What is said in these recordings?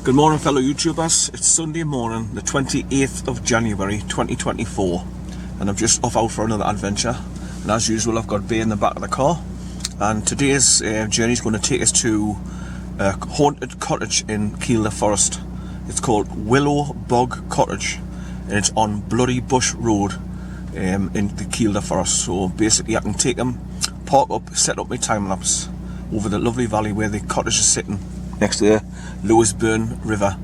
Good morning, fellow YouTubers. It's Sunday morning, the 28th of January 2024, and I'm just off out for another adventure. And as usual, I've got Bay in the back of the car, and today's journey is going to take us to a haunted cottage in Kielder Forest. It's called WILLOWBOG Cottage, and it's on Bloody Bush Road in the Kielder Forest. So basically I can take them, park up, set up my time lapse over the lovely valley where the cottage is sitting next to the WILLOWBOG River,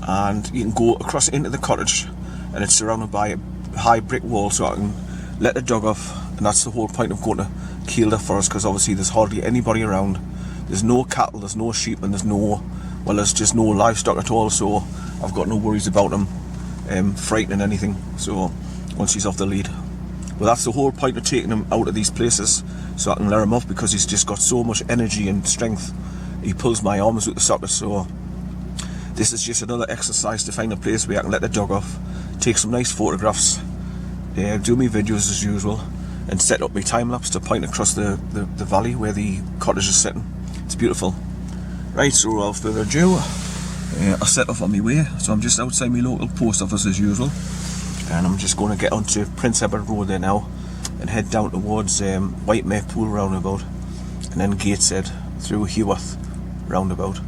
and you can go across into the cottage, and it's surrounded by a high brick wall, so I can let the dog off. And that's the whole point of going to Kielder Forest, because obviously there's hardly anybody around. There's no cattle, there's no sheep, and there's just no livestock at all, so I've got no worries about them frightening anything, so once he's off the lead. Well, that's the whole point of taking him out of these places, so I can let him off, because he's just got so much energy and strength. He pulls my arms with the sockets, so this is just another exercise to find a place where I can let the dog off, take some nice photographs, do my videos as usual, and set up my time lapse to point across the valley where the cottage is sitting. It's beautiful. Right, so without further ado, I set off on my way. So I'm just outside my local post office as usual, and I'm just going to get onto Prince Edward Road there now and head down towards White Mare Pool roundabout, and then Gateshead through Heworth roundabout,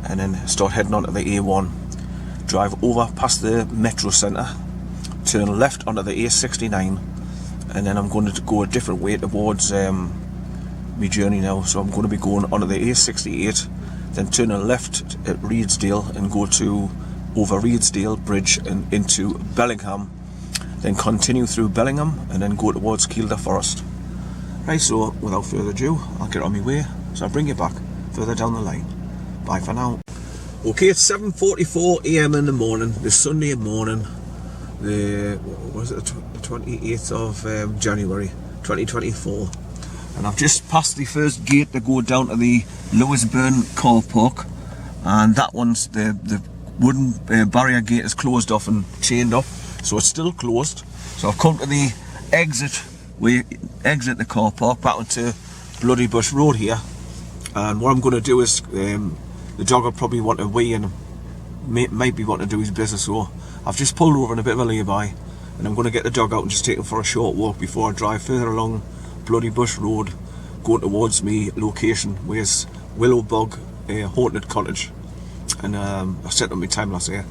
and then start heading onto the A1, drive over past the Metro Centre, turn left onto the A69, and then I'm going to go a different way towards my journey now. So I'm going to be going onto the A68, then turn a left at Reedsdale and go over Reedsdale Bridge and into Bellingham, then continue through Bellingham and then go towards Kielder Forest. Right, so without further ado, I'll get on my way, so I'll bring you back further down the line. Bye for now. Okay, it's 7:44 AM in the morning, this Sunday morning, the 28th of January 2024, and I've just passed the first gate to go down to the WILLOWBOG car park, and that one's the wooden barrier gate is closed off and chained up, so it's still closed. So I've come to the exit where you exit the car park back onto Bloody Bush Road here. And what I'm going to do is, the dog will probably want to wee and might be wanting to do his business, so I've just pulled over in a bit of a lay-by, and I'm going to get the dog out and just take him for a short walk before I drive further along Bloody Bush Road, going towards me location, where's WILLOWBOG haunted cottage. And I set up my time lapse here.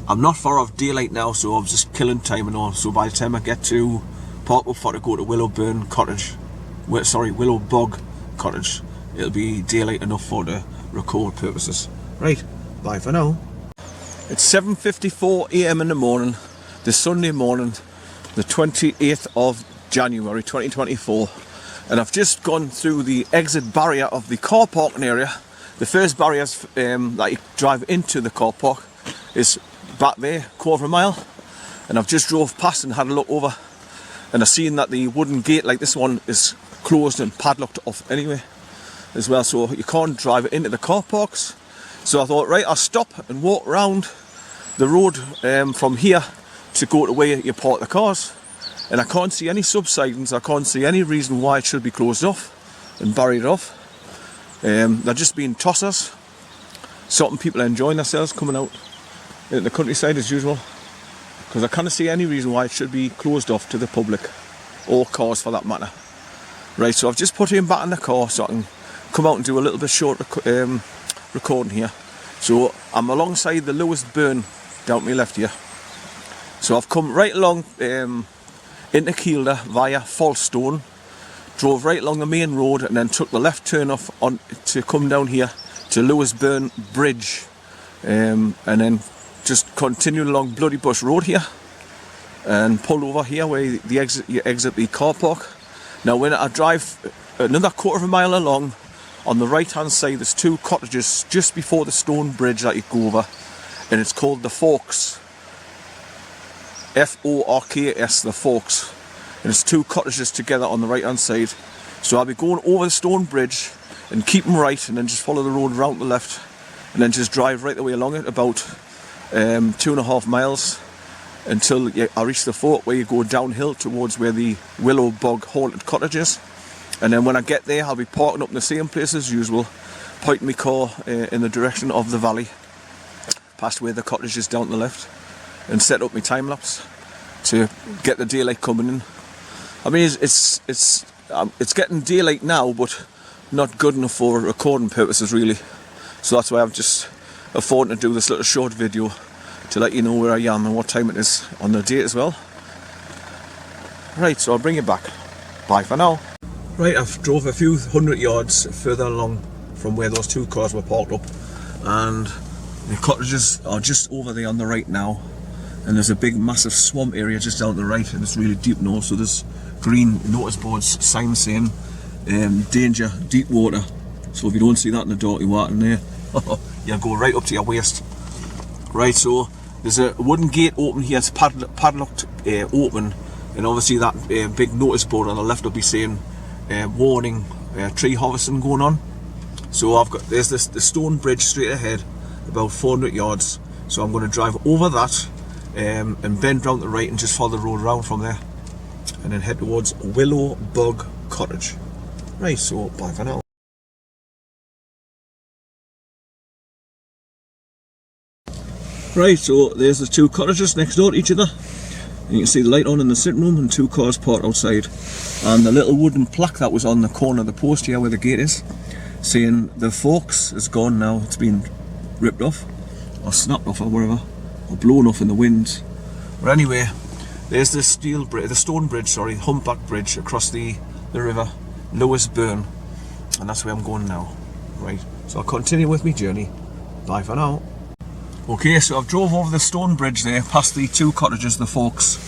I'm not far off daylight now, so I'm just killing time and all, so by the time I get to park up for to go to WILLOWBOG Cottage, it'll be daylight enough for the record purposes. Right, bye for now. It's 7:54 AM in the morning, this Sunday morning, the 28th of January 2024, and I've just gone through the exit barrier of the car parking area. The first barriers that you drive into the car park is back there, quarter of a mile, and I've just drove past and had a look over, and I've seen that the wooden gate like this one is closed and padlocked off anyway as well, so you can't drive it into the car parks. So I thought, right, I'll stop and walk around the road from here to go to where you park the cars, and I can't see any subsidence. I can't see any reason why it should be closed off and barried off. They're just being tossers. Certain people are enjoying themselves coming out in the countryside as usual, because I can't see any reason why it should be closed off to the public, or cars for that matter. Right, so I've just put him back in the car so I can come out and do a little bit short recording here. So I'm alongside the WILLOWBOG down to my left here. So I've come right along into Kielder via Falstone, drove right along the main road, and then took the left turn off on to come down here to WILLOWBOG Bridge, and then just continued along Bloody Bush Road here and pulled over here where you exit the car park. Now when I drive another quarter of a mile along, on the right hand side there's two cottages just before the stone bridge that you go over, and it's called the Forks, F-O-R-K-S, the Forks, and it's two cottages together on the right hand side. So I'll be going over the stone bridge and keep them right, and then just follow the road round the left, and then just drive right the way along it about 2.5 miles until I reach the fork where you go downhill towards where the WILLOWBOG haunted cottage is. And then when I get there, I'll be parking up in the same place as usual, pointing my car in the direction of the valley, past where the cottage is down to the left and set up my time lapse to get the daylight coming in. I mean, it's getting daylight now, but not good enough for recording purposes really. So that's why I'm just affording to do this little short video to let you know where I am and what time it is on the day as well. Right, so I'll bring you back. Bye for now. Right, I've drove a few hundred yards further along from where those two cars were parked up, and the cottages are just over there on the right now, and there's a big massive swamp area just down to the right, and it's really deep now, so there's green notice boards, signs saying danger, deep water. So if you don't see that in the dirty water in there, you'll go right up to your waist. Right, so there's a wooden gate open here, it's padlocked open, and obviously that big notice board on the left will be saying warning, tree harvesting going on. So there's the stone bridge straight ahead, about 400 yards. So I'm going to drive over that and bend round to the right and just follow the road round from there, and then head towards WILLOWBOG Cottage. Right, so bye for now. Right, so there's the two cottages next door to each other. And you can see the light on in the sitting room and two cars parked outside. And the little wooden plaque that was on the corner of the post here where the gate is, saying the forks is gone now, it's been ripped off, or snapped off or whatever, or blown off in the wind. But anyway, there's the stone bridge, humpback bridge across the river, Lewis Burn, and that's where I'm going now. Right, so I'll continue with my journey. Bye for now. Okay, so I've drove over the stone bridge there, past the two cottages, the forks,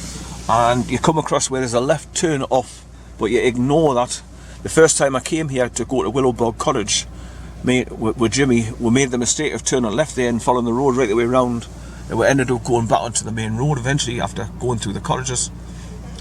and you come across where there's a left turn off, but you ignore that. The first time I came here to go to WILLOWBOG Cottage with Jimmy, we made the mistake of turning left there and following the road right the way around, and we ended up going back onto the main road eventually after going through the cottages.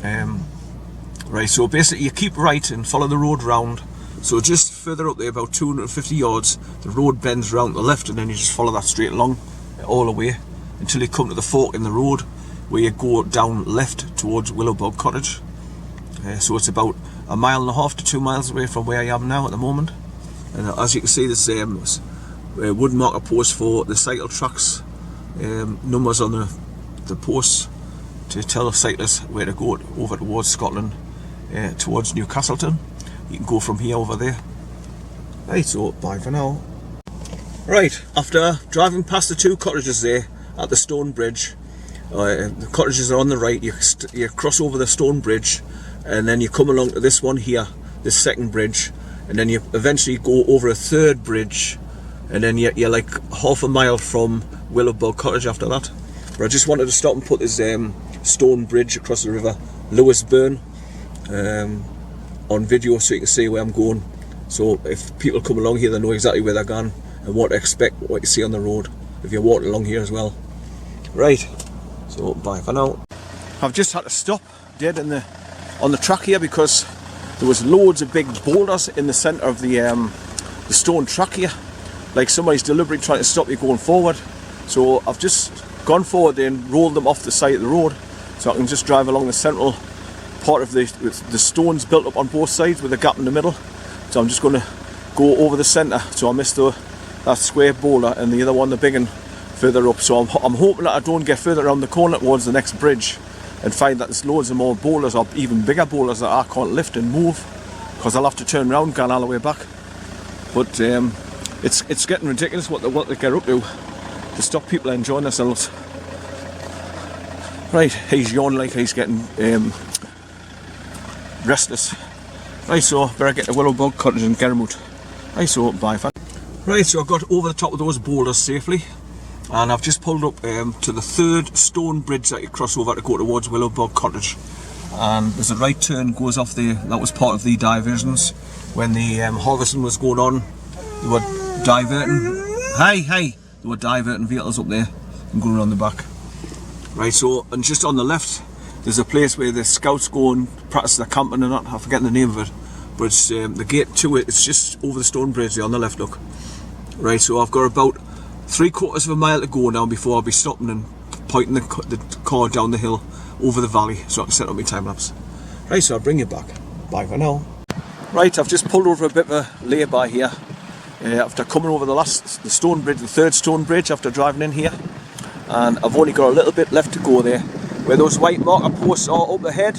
Right, so basically you keep right and follow the road round. So just further up there, about 250 yards, the road bends round to the left, and then you just follow that straight along all the way until you come to the fork in the road where you go down left towards WILLOWBOG Cottage. So it's about 1.5 to 2 miles away from where I am now at the moment. And as you can see, there's a wood marker post for the cycle tracks, numbers on the posts to tell cyclists where to go over towards Scotland, towards Newcastleton. You can go from here over there. Right, so bye for now. Right, after driving past the two cottages there at the stone bridge, the cottages are on the right, you cross over the stone bridge, and then you come along to this one here, this second bridge, and then you eventually go over a third bridge, and then you're like half a mile from WILLOWBOG Cottage after that. But I just wanted to stop and put this stone bridge across the river, Lewis Burn, on video so you can see where I'm going. So if people come along here, they know exactly where they're going and what to expect, what you see on the road if you're walking along here as well. Right, so bye for now. I've just had to stop dead on the track here because there was loads of big boulders in the centre of the stone track here, like somebody's deliberately trying to stop you going forward. So I've just gone forward there and rolled them off the side of the road so I can just drive along the central part of the stones built up on both sides with a gap in the middle. So I'm just going to go over the centre, so I missed that square boulder and the other one, the big one, further up. So I'm hoping that I don't get further around the corner towards the next bridge and find that there's loads of more boulders, or even bigger boulders that I can't lift and move, because I'll have to turn around going all the way back. But it's getting ridiculous what they get up to stop people enjoying themselves. Right, he's yawning like he's getting restless. Right, so better get to WILLOWBOG Cottage and get him out. Right, so bye. Right, so I got over the top of those boulders safely, and I've just pulled up to the third stone bridge that you cross over to go towards WILLOWBOG Cottage. And there's a right turn goes off there. That was part of the diversions when the harvesting was going on. They were diverting. Hey! They were diverting vehicles up there and going around the back. Right, so and just on the left, there's a place where the scouts go and practice their camping and that. I'm forgetting the name of it, but it's the gate to it. It's just over the stone bridge there on the left. Look. Right, so I've got about 3/4 of a mile to go now before I'll be stopping and pointing the car down the hill over the valley so I can set up my time lapse. Right, so I'll bring you back. Bye for now. Right, I've just pulled over a bit of a lay-by here, after coming over the stone bridge, the third stone bridge after driving in here, and I've only got a little bit left to go there. Where those white marker posts are up ahead,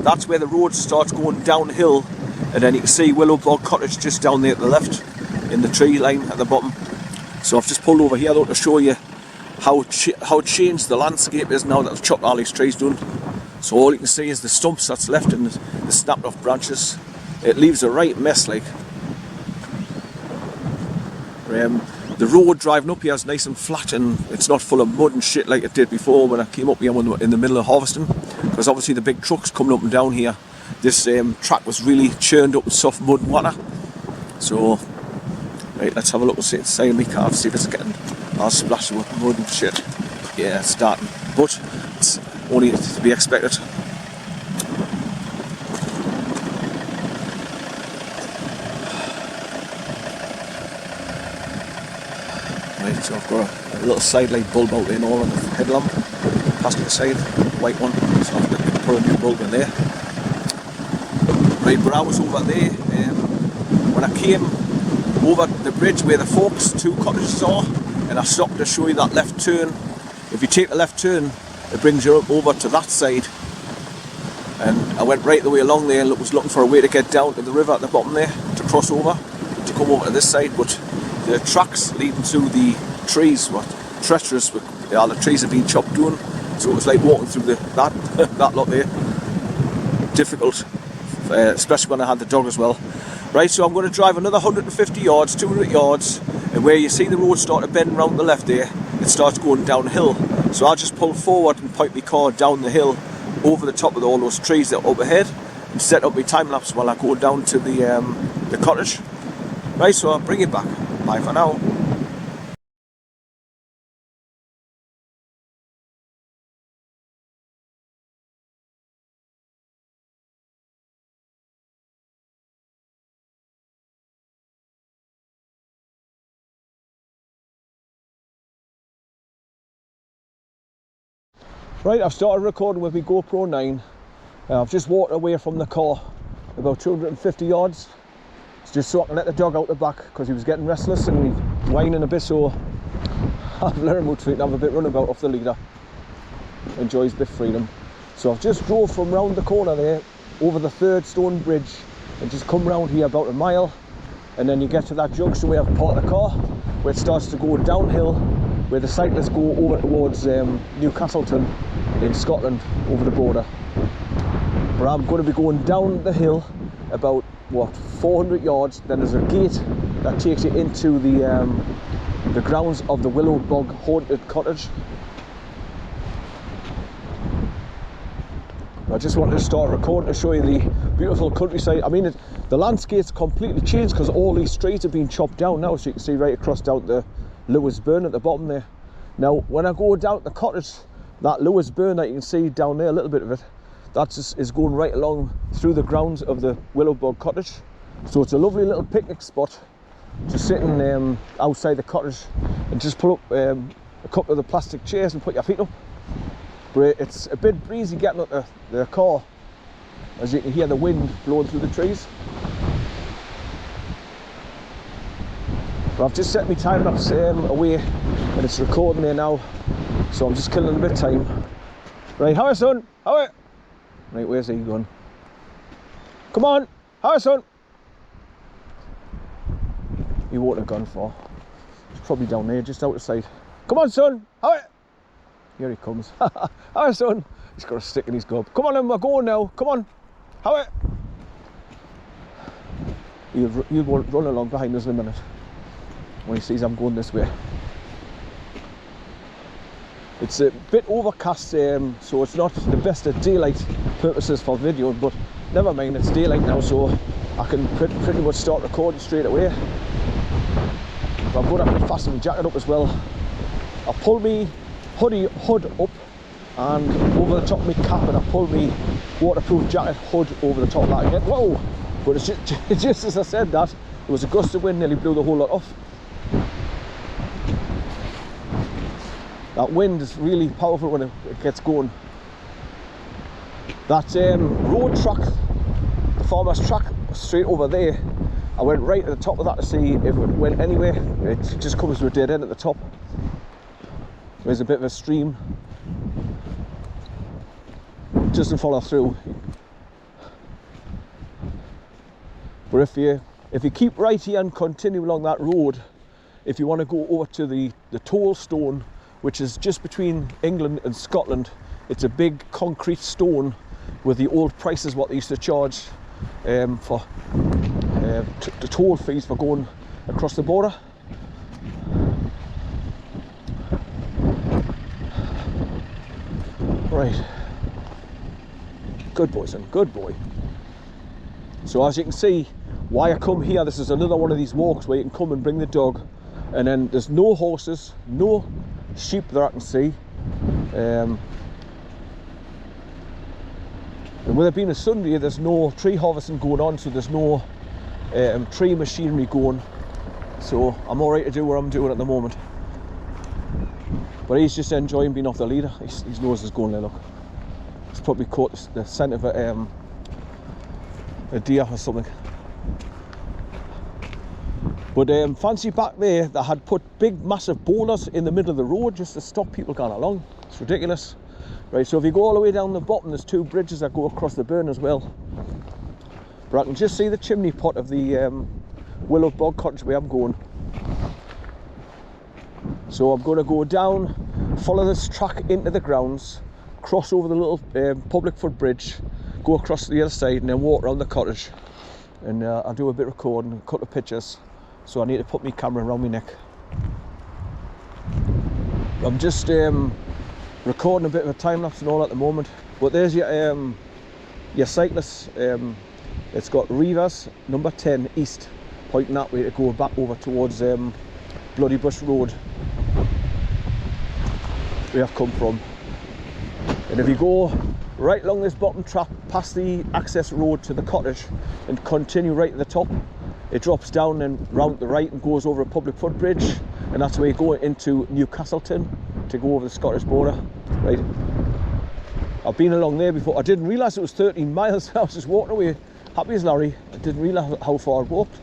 that's where the road starts going downhill, and then you can see WILLOWBOG Cottage just down there at the left in the tree line at the bottom. So I've just pulled over here though to show you how changed the landscape is now that I've chopped all these trees down. So all you can see is the stumps that's left and the snapped off branches. It leaves a right mess like. The road driving up here is nice and flat, and it's not full of mud and shit like it did before when I came up here in the middle of harvesting, because obviously the big trucks coming up and down here, this track was really churned up with soft mud and water. So right, let's have a look inside my car to see if it's getting all splashed with mud and shit. Yeah, it's starting, but it's only to be expected. Right, so I've got a little side light bulb out there and all on the headlamp, passenger side, white one, so I have to put a new bulb in there. Right, but I was over there, when I came over the bridge where the Forks 2 cottages are, and I stopped to show you that left turn. If you take the left turn, it brings you up over to that side, and I went right the way along there and was looking for a way to get down to the river at the bottom there, to cross over, to come over to this side, but the tracks leading to the trees were treacherous. The trees have been chopped down, so it was like walking through that lot there. Difficult, especially when I had the dog as well. Right, so I'm going to drive another 150 yards, 200 yards, and where you see the road start to bend round the left there, it starts going downhill. So I'll just pull forward and point my car down the hill over the top of all those trees that are up ahead, and set up my time lapse while I go down to the cottage. Right, so I'll bring it back. Bye for now. Right, I've started recording with my GoPro 9. I've just walked away from the car about 250 yards. It's just so I can let the dog out the back, because he was getting restless and whining a bit, so I've let him out to have a bit runabout off the leader. Enjoys a bit of freedom. So I've just drove from round the corner there, over the third stone bridge, and just come round here about a mile, and then you get to that junction where I've parked the car, where it starts to go downhill, where the cyclists go over towards Newcastleton in Scotland, over the border. But I'm going to be going down the hill about, what, 400 yards, then there's a gate that takes you into the grounds of the WILLOWBOG Haunted Cottage. I just wanted to start recording to show you the beautiful countryside. I mean, the landscape's completely changed because all these trees have been chopped down now, so you can see right across down to Lewis Burn at the bottom there. Now, when I go down to the cottage, that Lewis Burn that you can see down there, a little bit of it, that is going right along through the grounds of the WILLOWBOG Cottage. So it's a lovely little picnic spot, just sitting outside the cottage, and just pull up a couple of the plastic chairs and put your feet up. But it's a bit breezy getting up the car, as you can hear the wind blowing through the trees. But I've just set my time lapse away, and it's recording there now, so I'm just killing a bit of time. Right, how are you, son? How are you? Right, where's he going? Come on, how are you, son? He won't have gone far. He's probably down there, just out of sight. Come on, son, how are you? Here he comes. How are you, son? He's got a stick in his gob. Come on, then, we're going now. Come on. How are you? He'll run along behind us in a minute when he sees I'm going this way. It's a bit overcast, so it's not the best at daylight purposes for video, but never mind, it's daylight now, so I can pretty much start recording straight away. But I'm going to have to fasten my jacket up as well. I pull my hood up and over the top of my cap, and I pull my waterproof jacket hood over the top of that again. Whoa! But it's just as I said that, there was a gust of wind, nearly blew the whole lot off. That wind is really powerful when it gets going. That road track, the farmer's track straight over there, I went right at the top of that to see if it went anywhere. It just comes to a dead end at the top. There's a bit of a stream. It doesn't follow through. But if you keep right here and continue along that road, if you want to go over to the toll stone, which is just between England and Scotland, it's a big concrete stone with the old prices what they used to charge for the toll fees for going across the border. Right, good boy, son, good boy. So as you can see, why I come here, this is another one of these walks where you can come and bring the dog, and then there's no horses, no sheep that I can see. And with it being a Sunday, there's no tree harvesting going on, so there's no tree machinery going. So I'm alright to do what I'm doing at the moment. But he's just enjoying being off the leader. His nose is going there, look. He's probably caught the scent of a deer or something. But fancy back there, they had put big massive boulders in the middle of the road just to stop people going along. It's ridiculous. Right, so if you go all the way down the bottom, there's two bridges that go across the burn as well. But I can just see the chimney pot of the WILLOWBOG cottage where I'm going. So I'm going to go down, follow this track into the grounds, cross over the little public footbridge, go across to the other side, and then walk around the cottage. And I'll do a bit of recording, a couple of pictures. So I need to put my camera around my neck. I'm just recording a bit of a time lapse and all at the moment. But there's your cyclist. It's got Reavers number 10 east, pointing that way to go back over towards Bloody Bush Road, where I've come from. And if you go right along this bottom track past the access road to the cottage and continue right to the top, it drops down and round the right and goes over a public footbridge, and that's where you go into Newcastleton to go over the Scottish border. Right, I've been along there before. I didn't realise it was 13 miles. I was just walking away happy as Larry. I didn't realise how far I walked.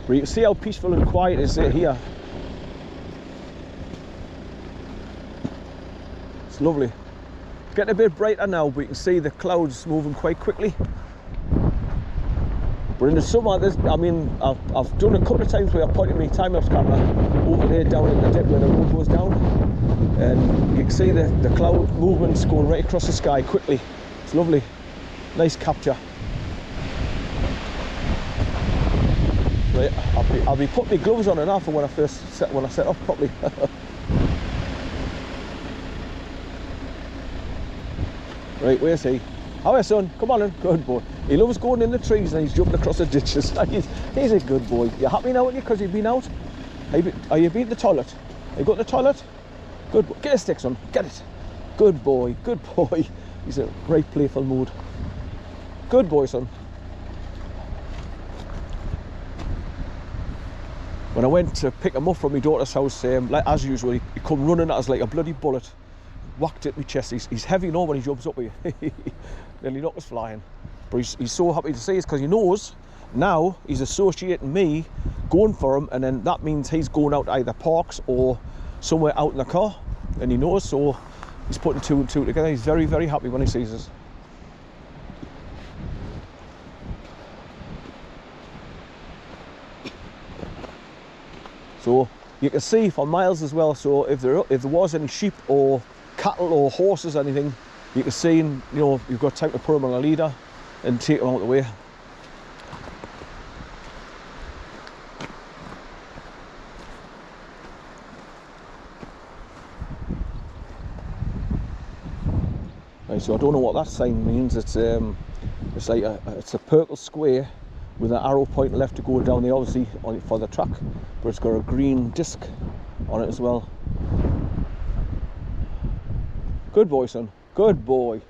But you can see how peaceful and quiet it is here. It's lovely. It's getting a bit brighter now, but you can see the clouds moving quite quickly. But in the summer, I mean, I've done a couple of times where I pointed my time-lapse camera over there down in the dip where the road goes down, and you can see the cloud movements going right across the sky quickly. It's lovely, nice capture. Right, I'll be putting my gloves on and off when I set off properly. Right, where's he? How son? Come on in. Good boy. He loves going in the trees and he's jumping across the ditches. He's a good boy. You happy now, aren't you, because you've been out? Are you been to the toilet? Are you going to the toilet? Good boy. Get a stick, son. Get it. Good boy. Good boy. He's in a great playful mood. Good boy, son. When I went to pick him up from my daughter's house, like as usual, he come running at us like a bloody bullet. Whacked at my chest. He's heavy now when he jumps up with you. Nearly knocked us flying. But he's so happy to see us because he knows now he's associating me going for him, and then that means he's going out to either parks or somewhere out in the car, and he knows, so he's putting two and two together. He's very, very happy when he sees us. So you can see for miles as well, so if there was any sheep or cattle or horses or anything, you can see, and you know, you've got time to put them on a leader and take them out of the way. Right, so I don't know what that sign means. It's like it's a purple square with an arrow pointing left to go down there, obviously for the track, but it's got a green disc on it as well. Good boy, son. Good boy.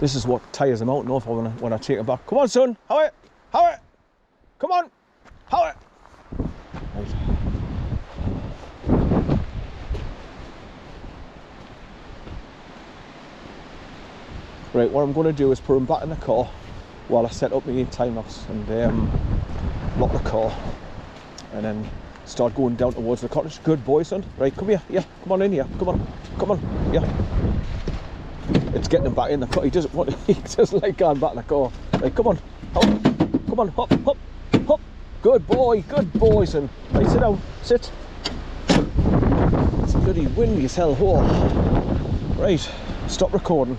This is what tires him out enough when I take him back. Come on, son. How it? How it? Come on. How it? Right. Right, what I'm going to do is put him back in the car while I set up my time lapse and lock the car, and then start going down towards the cottage. Good boy, son. Right, come here. Yeah, come on in here. Come on. Yeah. It's getting him back in the car. He doesn't want. He doesn't like going back in the car. Right, come on. Hop. Come on. Hop. Good boy, son. Right, sit down. Sit. It's bloody windy as hell. Whoa. Right, stop recording.